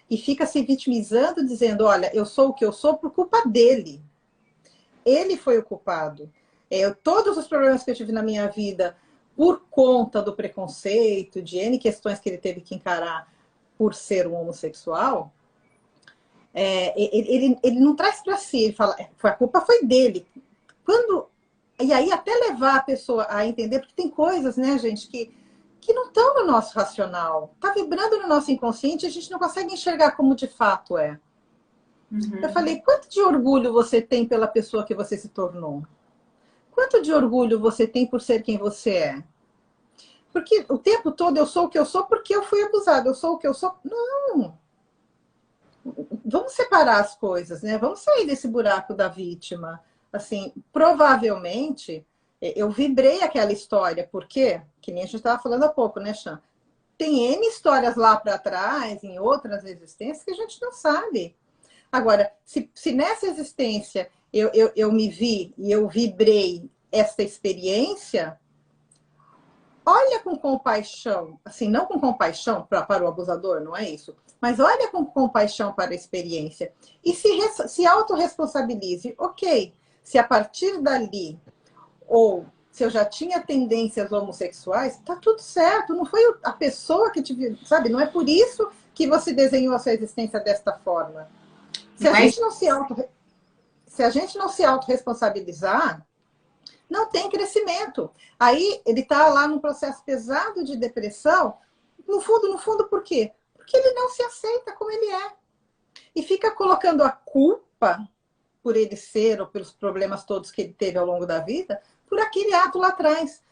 e fica se vitimizando, dizendo, olha, eu sou o que eu sou por culpa dele. Ele foi o culpado. Todos os problemas que eu tive na minha vida por conta do preconceito, de N questões que ele teve que encarar por ser um homossexual, ele não traz para si, ele fala, a culpa foi dele. E aí até levar a pessoa a entender, porque tem coisas, né, gente, que não estão no nosso racional. Está vibrando no nosso inconsciente e a gente não consegue enxergar como de fato é. Uhum. Eu falei, quanto de orgulho você tem pela pessoa que você se tornou? Quanto de orgulho você tem por ser quem você é? Porque o tempo todo eu sou o que eu sou porque eu fui abusado. Eu sou o que eu sou. Não. Vamos separar as coisas, né? Vamos sair desse buraco da vítima. Assim, provavelmente, eu vibrei aquela história. Por quê? Que nem a gente estava falando há pouco, né, Chan? Tem N histórias lá para trás, em outras existências, que a gente não sabe. Agora, se nessa existência eu me vi e eu vibrei essa experiência, olha com compaixão, assim, não com compaixão para o abusador, não é isso, mas olha com compaixão para a experiência e se autorresponsabilize. Ok, se a partir dali, ou se eu já tinha tendências homossexuais, tá tudo certo, não foi a pessoa que te viu, sabe? Não é por isso que você desenhou a sua existência desta forma. Se a gente não se autorresponsabilizar, não tem crescimento. Aí ele está lá num processo pesado de depressão. No fundo, por quê? Porque ele não se aceita como ele é. E fica colocando a culpa por ele ser ou pelos problemas todos que ele teve ao longo da vida, por aquele ato lá atrás.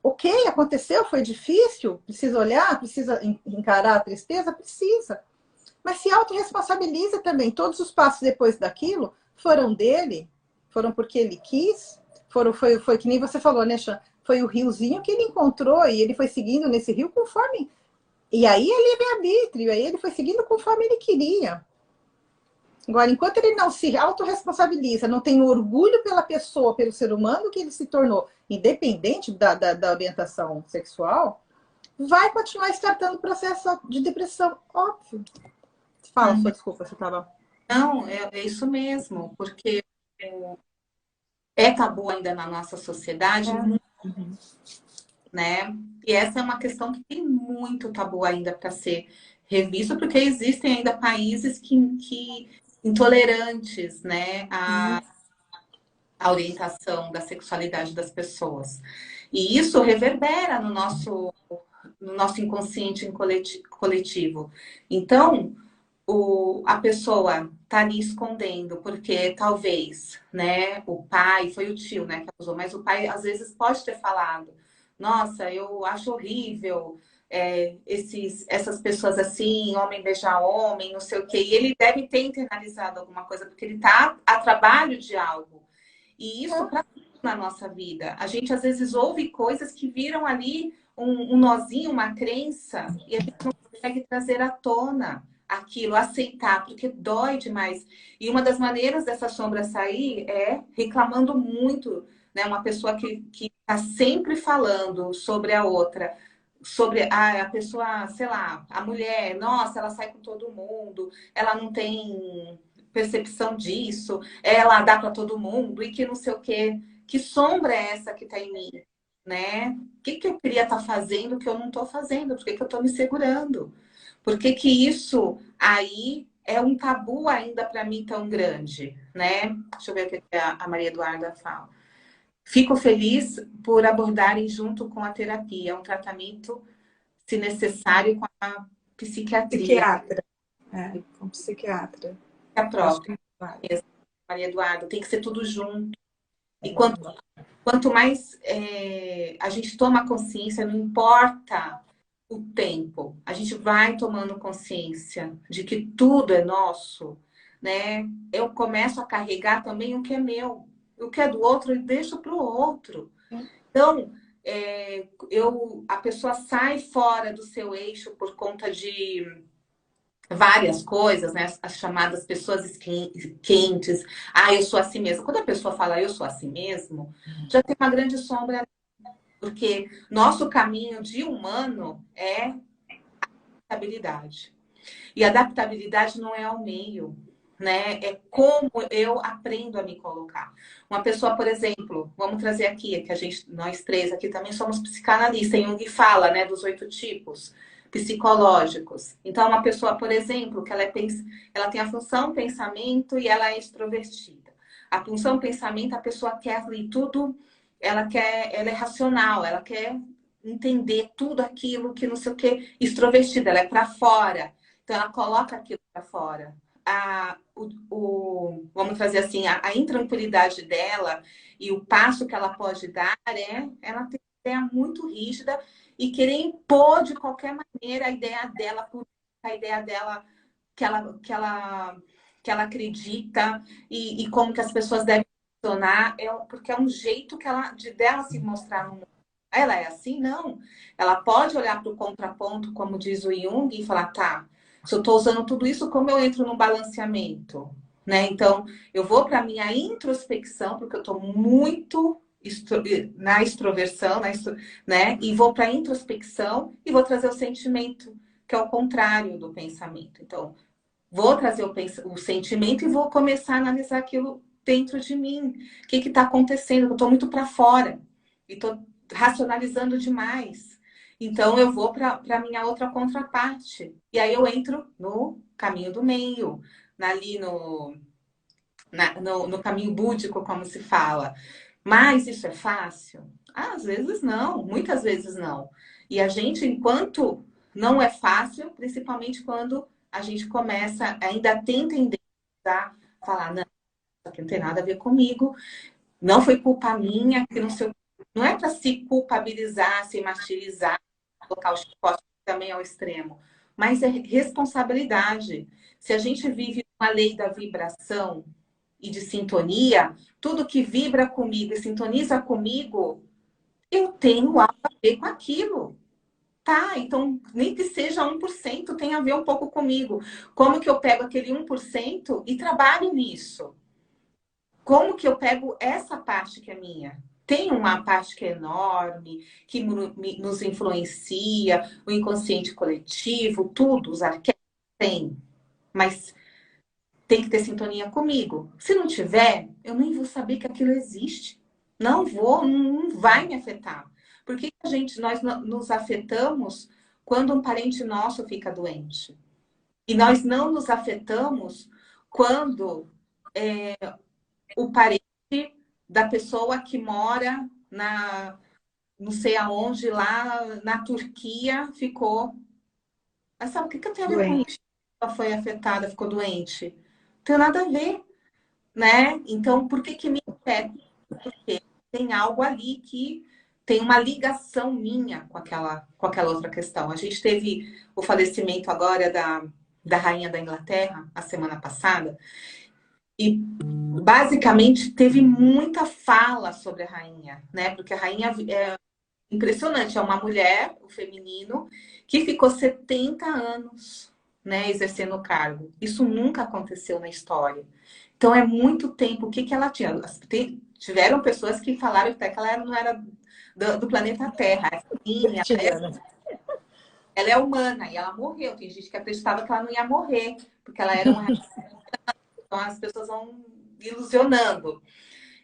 Ok, aconteceu, foi difícil, precisa olhar, precisa encarar a tristeza, precisa. Mas se autorresponsabiliza também. Todos os passos depois daquilo foram dele, foram porque ele quis, foi que nem você falou, né, Chan? Foi o riozinho que ele encontrou e ele foi seguindo nesse rio conforme... E aí ele é livre-arbítrio, aí ele foi seguindo conforme ele queria. Agora, enquanto ele não se autorresponsabiliza, não tem orgulho pela pessoa, pelo ser humano que ele se tornou, independente da orientação sexual, vai continuar startando o processo de depressão, óbvio. Fala, sua desculpa, você estava... Não, é isso mesmo, porque é tabu ainda na nossa sociedade, né? E essa é uma questão que tem muito tabu ainda para ser revisto, porque existem ainda países que intolerantes, né, a orientação da sexualidade das pessoas. E isso reverbera no nosso inconsciente coletivo. Então, a pessoa está ali escondendo, porque talvez, né, o pai, foi o tio, né, que abusou, mas o pai às vezes pode ter falado, nossa, eu acho horrível essas pessoas assim, homem beijar homem, não sei o quê, e ele deve ter internalizado alguma coisa, porque ele está a trabalho de algo. E isso para tudo na nossa vida. A gente às vezes ouve coisas que viram ali um nozinho, uma crença, e a gente não consegue trazer à tona aquilo, aceitar, porque dói demais. E uma das maneiras dessa sombra sair é reclamando muito, né? Uma pessoa que está sempre falando sobre a outra, sobre a pessoa, sei lá, a mulher, nossa, ela sai com todo mundo, ela não tem percepção disso, ela dá para todo mundo e que não sei o quê. Que sombra é essa que está em mim, né? O que eu queria estar fazendo que eu não estou fazendo? Por que eu estou me segurando? Por que isso aí é um tabu ainda para mim tão grande, né? Deixa eu ver o que a Maria Eduarda fala. Fico feliz por abordarem junto com a terapia, um tratamento, se necessário, com a psiquiatria. Psiquiatra. Com psiquiatra. A própria. Claro. Maria Eduarda, tem que ser tudo junto. E quanto mais a gente toma consciência, não importa o tempo, a gente vai tomando consciência de que tudo é nosso, né? Eu começo a carregar também o que é meu, o que é do outro eu deixo para o outro. Então, a pessoa sai fora do seu eixo por conta de várias coisas, né? As chamadas pessoas quentes. Ah, eu sou assim mesmo. Quando a pessoa fala eu sou assim mesmo, já tem uma grande sombra, porque nosso caminho de humano é adaptabilidade. E adaptabilidade não é ao meio, né? É como eu aprendo a me colocar. Uma pessoa, por exemplo, vamos trazer aqui, que nós três aqui também somos psicanalistas. Jung fala, né, dos 8 tipos psicológicos. Então, uma pessoa, por exemplo, que ela tem a função pensamento e ela é extrovertida. A função pensamento, a pessoa quer ali tudo, ela é racional, ela quer entender tudo aquilo que não sei o que, extrovertida, ela é para fora. Então, ela coloca aquilo para fora. Vamos trazer assim, a intranquilidade dela e o passo que ela pode dar ela tem uma ideia muito rígida e querer impor de qualquer maneira a ideia dela, a ideia dela que ela acredita e como que as pessoas devem funcionar, porque é um jeito dela se mostrar no mundo. Ela é assim? Não. Ela pode olhar para o contraponto, como diz o Jung, e falar, tá, se eu estou usando tudo isso, como eu entro no balanceamento? Né? Então, eu vou para a minha introspecção, porque eu estou muito na extroversão, né? E vou para a introspecção e vou trazer o sentimento, que é o contrário do pensamento. Então, vou trazer o sentimento e vou começar a analisar aquilo dentro de mim. O que está acontecendo? Eu estou muito para fora e estou racionalizando demais. Então, eu vou para a minha outra contraparte. E aí eu entro no caminho do meio, ali no caminho búdico, como se fala. Mas isso é fácil? Às vezes não, muitas vezes não. E a gente, enquanto não é fácil, principalmente quando a gente começa, ainda tenta entender, falar, não, isso aqui não tem nada a ver comigo, não foi culpa minha, que não é para se culpabilizar, se martirizar, colocar o chicote também ao extremo, mas é responsabilidade. Se a gente vive uma lei da vibração e de sintonia, tudo que vibra comigo e sintoniza comigo, eu tenho algo a ver com aquilo. Tá, então, nem que seja 1%, tem a ver um pouco comigo. Como que eu pego aquele 1% e trabalho nisso? Como que eu pego essa parte que é minha? Tem uma parte que é enorme, que nos influencia, o inconsciente coletivo, tudo, os arquétipos tem, mas tem que ter sintonia comigo. Se não tiver, eu nem vou saber que aquilo existe. Não vou, não vai me afetar. Por que nós nos afetamos quando um parente nosso fica doente? E nós não nos afetamos quando o parente da pessoa que mora não sei aonde, lá na Turquia, ficou. Mas sabe o que tem a ver com isso? Doente. Ela foi afetada, ficou doente. Não tem nada a ver, né? Então, por que me afeta? Porque tem algo ali que tem uma ligação minha com aquela outra questão. A gente teve o falecimento agora da rainha da Inglaterra, a semana passada, e basicamente teve muita fala sobre a rainha, né? Porque a rainha é impressionante, é uma mulher, o feminino, que ficou 70 anos, né, exercendo o cargo. Isso nunca aconteceu na história. Então é muito tempo. O que ela tinha? Tiveram pessoas que falaram até que ela não era do planeta Terra. Ela é humana e ela morreu. Tem gente que acreditava que ela não ia morrer, porque ela era uma. Então as pessoas vão ilusionando.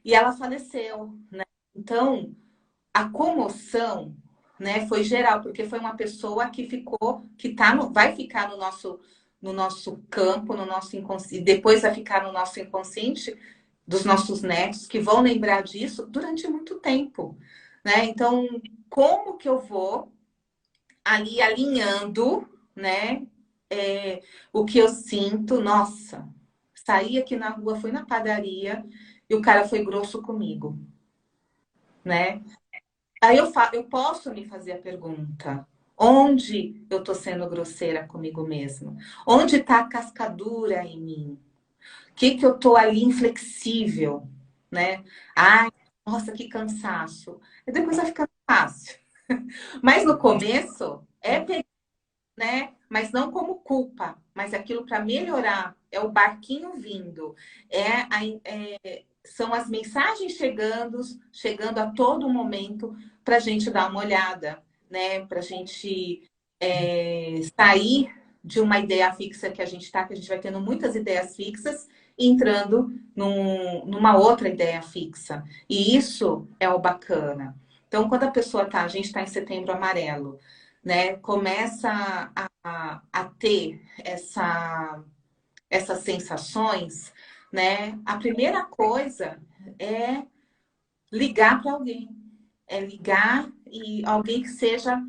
E ela faleceu, né? Então, a comoção, né, foi geral, porque foi uma pessoa que ficou, vai ficar no nosso campo, no nosso inconsciente, depois vai ficar no nosso inconsciente dos nossos netos, que vão lembrar disso durante muito tempo, né? Então, como que eu vou ali alinhando, né, o que eu sinto? Nossa, saí aqui na rua, fui na padaria e o cara foi grosso comigo, né? Aí eu posso me fazer a pergunta: onde eu estou sendo grosseira comigo mesma? Onde está a cascadura em mim? O que eu estou ali inflexível, né? Ai, nossa, que cansaço. E depois vai ficando fácil. Mas no começo né? Mas não como culpa, mas aquilo para melhorar. É o barquinho vindo, são as mensagens chegando a todo momento para a gente dar uma olhada, né? Para a gente sair de uma ideia fixa que a gente está, que a gente vai tendo muitas ideias fixas, e entrando numa outra ideia fixa. E isso é o bacana. Então, quando a gente está em Setembro Amarelo, né? Começa a ter essas sensações, né? A primeira coisa é ligar para alguém. É ligar e alguém que seja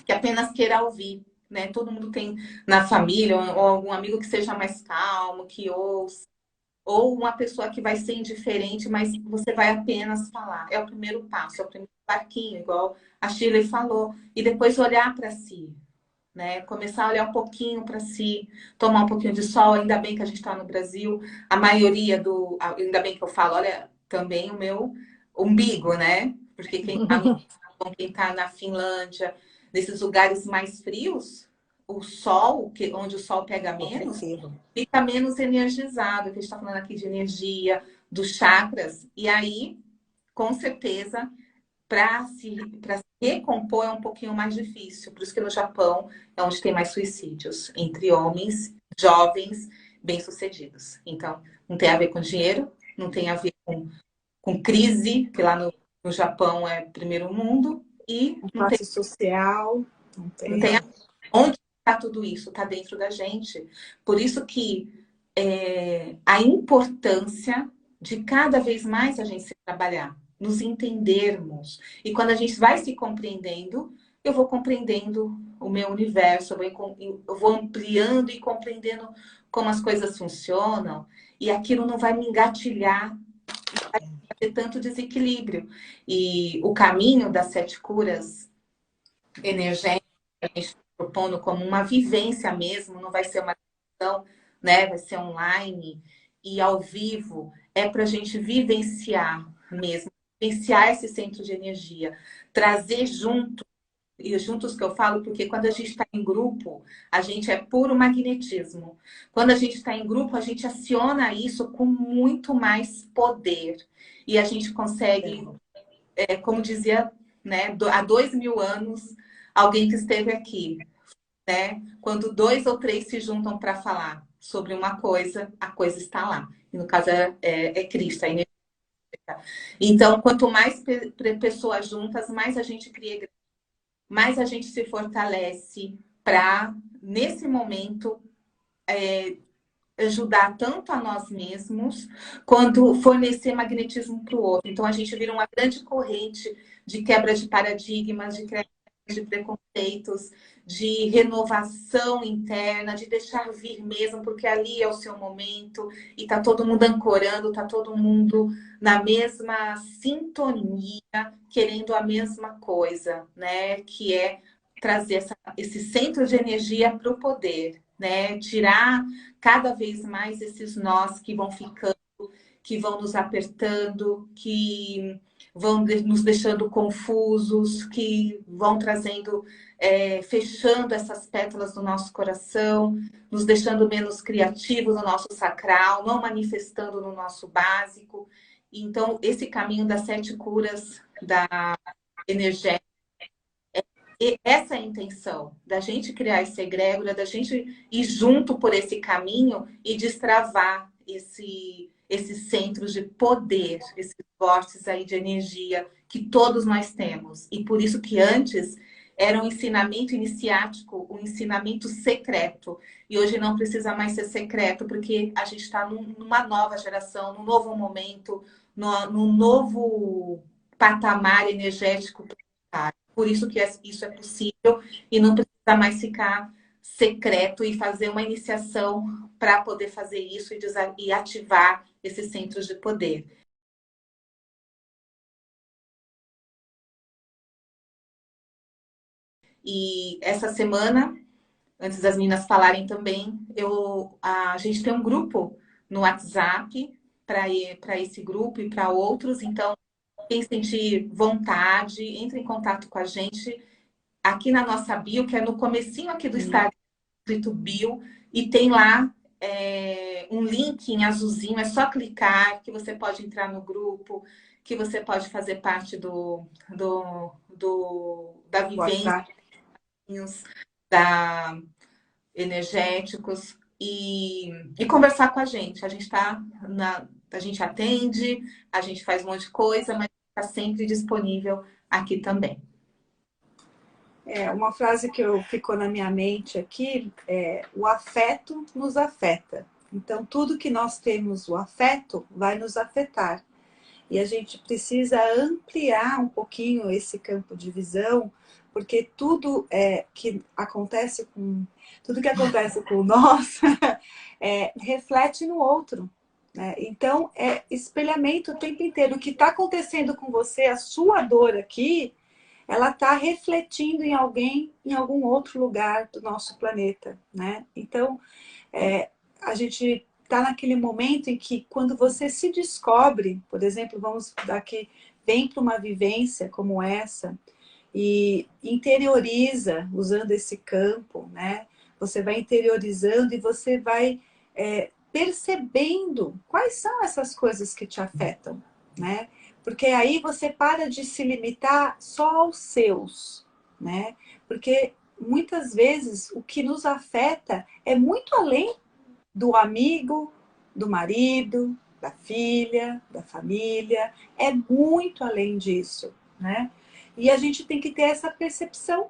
que apenas queira ouvir, né? Todo mundo tem na família ou algum amigo que seja mais calmo, que ouça, ou uma pessoa que vai ser indiferente, mas você vai apenas falar. É o primeiro passo, é o primeiro barquinho, igual a Shirley falou, e depois olhar para si, né? Começar a olhar um pouquinho para si, tomar um pouquinho de sol. Ainda bem que a gente está no Brasil, a maioria ainda bem que eu falo, olha, também o meu umbigo, né? Porque quem está no Japão, quem está na Finlândia, nesses lugares mais frios, o sol, onde o sol pega menos, fica menos energizado, que a gente está falando aqui de energia, dos chakras, e aí, com certeza, para se recompor é um pouquinho mais difícil. Por isso que no Japão é onde tem mais suicídios entre homens jovens bem-sucedidos. Então, não tem a ver com dinheiro, não tem a ver com crise, que lá no Japão é primeiro mundo, e não tem, Classe social, não não tem. tem onde está tudo isso? Está dentro da gente. Por isso que a importância de cada vez mais a gente se trabalhar, nos entendermos. E quando a gente vai se compreendendo, eu vou compreendendo o meu universo, eu vou ampliando e compreendendo como as coisas funcionam, e aquilo não vai me engatilhar, vai ter tanto desequilíbrio. E o caminho das 7 curas energéticas, que a gente está propondo como uma vivência mesmo, não vai ser uma questão, né? Vai ser online e ao vivo, é para a gente vivenciar mesmo, vivenciar esse centro de energia, trazer junto e juntos que eu falo, porque quando a gente está em grupo, a gente é puro magnetismo. Quando a gente está em grupo, a gente aciona isso com muito mais poder. E a gente consegue, como dizia, né, há 2000 anos, alguém que esteve aqui, né? Quando 2 ou 3 se juntam para falar sobre uma coisa, a coisa está lá. E no caso é Cristo, a energia. Então, quanto mais pessoas juntas, mais a gente cria, mais a gente se fortalece para, nesse momento, ajudar tanto a nós mesmos, quanto fornecer magnetismo para o outro. Então, a gente vira uma grande corrente de quebra de paradigmas, de quebra de preconceitos, de renovação interna, de deixar vir mesmo, porque ali é o seu momento, e tá todo mundo ancorando, tá todo mundo na mesma sintonia, querendo a mesma coisa, né? Que é trazer esse centro de energia para o poder, né? Tirar cada vez mais esses nós que vão ficando, que vão nos apertando, que vão nos deixando confusos, que vão trazendo, fechando essas pétalas do nosso coração, nos deixando menos criativos no nosso sacral, não manifestando no nosso básico. Então, esse caminho das 7 curas da energética, essa é a intenção, da gente criar essa egrégora, da gente ir junto por esse caminho e destravar esses centros de poder, esses vórtices aí de energia que todos nós temos. E por isso que antes era um ensinamento iniciático, um ensinamento secreto. E hoje não precisa mais ser secreto, porque a gente está numa nova geração, num novo momento, num novo patamar energético. Por isso que isso é possível e não precisa mais ficar secreto e fazer uma iniciação para poder fazer isso e ativar esses centros de poder. E essa semana, antes das meninas falarem também, a gente tem um grupo no WhatsApp para esse grupo e para outros. Então, quem sentir vontade, entre em contato com a gente aqui na nossa bio, que é no comecinho aqui do Instagram, escrito bio, e tem lá um link em azulzinho, é só clicar que você pode entrar no grupo, que você pode fazer parte da vivência, da energéticos e conversar com a gente. A gente atende, a gente faz um monte de coisa, mas está sempre disponível aqui também. Uma frase que ficou na minha mente aqui é: o afeto nos afeta. Então, tudo que nós temos o afeto vai nos afetar. E a gente precisa ampliar um pouquinho esse campo de visão, porque tudo que acontece com nós reflete no outro, né? Então, é espelhamento o tempo inteiro. O que está acontecendo com você, a sua dor aqui, ela está refletindo em alguém, em algum outro lugar do nosso planeta, né? Então, a gente está naquele momento em que, quando você se descobre, por exemplo, vem para uma vivência como essa e interioriza, usando esse campo, né? Você vai interiorizando e você vai percebendo quais são essas coisas que te afetam, né? Porque aí você para de se limitar só aos seus, né? Porque muitas vezes o que nos afeta é muito além do amigo, do marido, da filha, da família, é muito além disso, né? E a gente tem que ter essa percepção.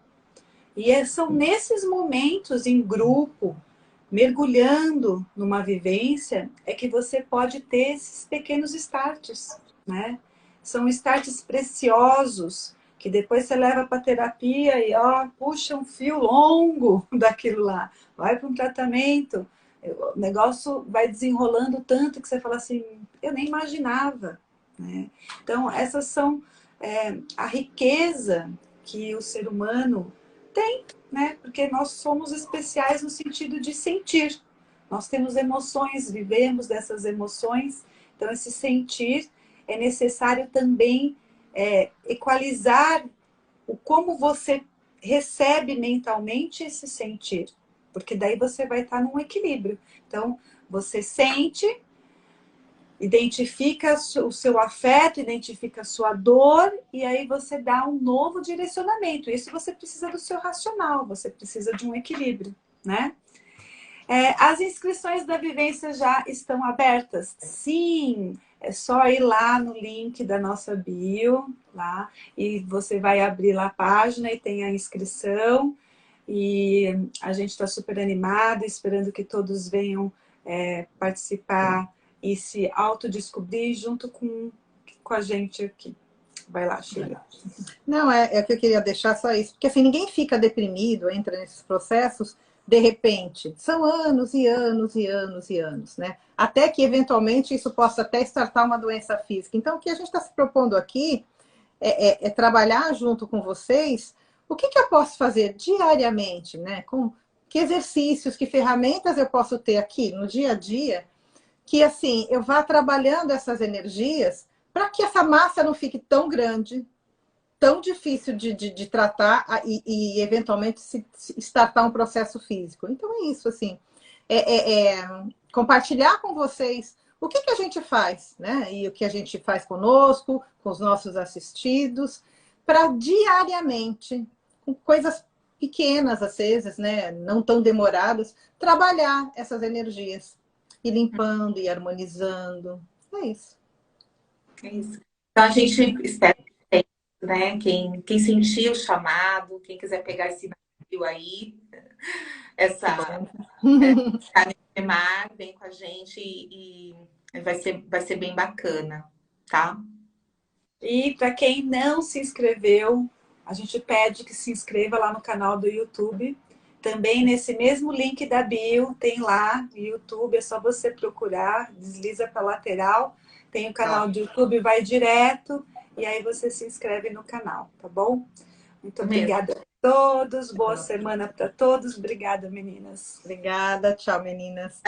E são nesses momentos, em grupo, mergulhando numa vivência, é que você pode ter esses pequenos starts, né? São starts preciosos, que depois você leva para terapia e puxa um fio longo daquilo lá. Vai para um tratamento, o negócio vai desenrolando tanto que você fala assim, eu nem imaginava, né? Então, essas são a riqueza que o ser humano tem, né? Porque nós somos especiais no sentido de sentir. Nós temos emoções, vivemos dessas emoções. Então, esse sentir é necessário também equalizar o como você recebe mentalmente esse sentir, porque daí você vai estar num equilíbrio. Então, você sente, identifica o seu afeto, identifica a sua dor, e aí você dá um novo direcionamento. Isso você precisa do seu racional, você precisa de um equilíbrio, né? As inscrições da vivência já estão abertas? Sim, é só ir lá no link da nossa bio, lá, e você vai abrir lá a página e tem a inscrição. E a gente está super animado, esperando que todos venham participar e se autodescobrir junto com a gente aqui. Vai lá, Sheila. Não, é que eu queria deixar só isso. Porque assim, ninguém fica deprimido, entra nesses processos de repente. São anos e anos e anos e anos, né? Até que, eventualmente, isso possa até startar uma doença física. Então, o que a gente está se propondo aqui é trabalhar junto com vocês o que eu posso fazer diariamente, né? Com que exercícios, que ferramentas eu posso ter aqui no dia a dia, que assim eu vá trabalhando essas energias para que essa massa não fique tão grande, tão difícil de tratar e eventualmente se startar um processo físico. Então é isso, assim, compartilhar com vocês o que a gente faz, né? E o que a gente faz conosco, com os nossos assistidos, para diariamente, com coisas pequenas às vezes, né? Não tão demoradas, trabalhar essas energias, e limpando e harmonizando. É isso. É isso. Então a gente espera que, né? Quem sentir o chamado, quem quiser pegar esse navio aí, essa mar, vem com a gente e vai ser bem bacana, tá? E para quem não se inscreveu, a gente pede que se inscreva lá no canal do YouTube. Também nesse mesmo link da bio, tem lá no YouTube, é só você procurar, desliza para a lateral, tem o canal do YouTube, vai direto, e aí você se inscreve no canal, tá bom? Muito obrigada a todos, boa semana para todos. Obrigada, meninas. Obrigada, tchau, meninas.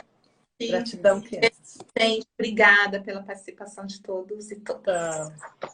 Gratidão, crianças. Gente, obrigada pela participação de todos e todas. Tchau.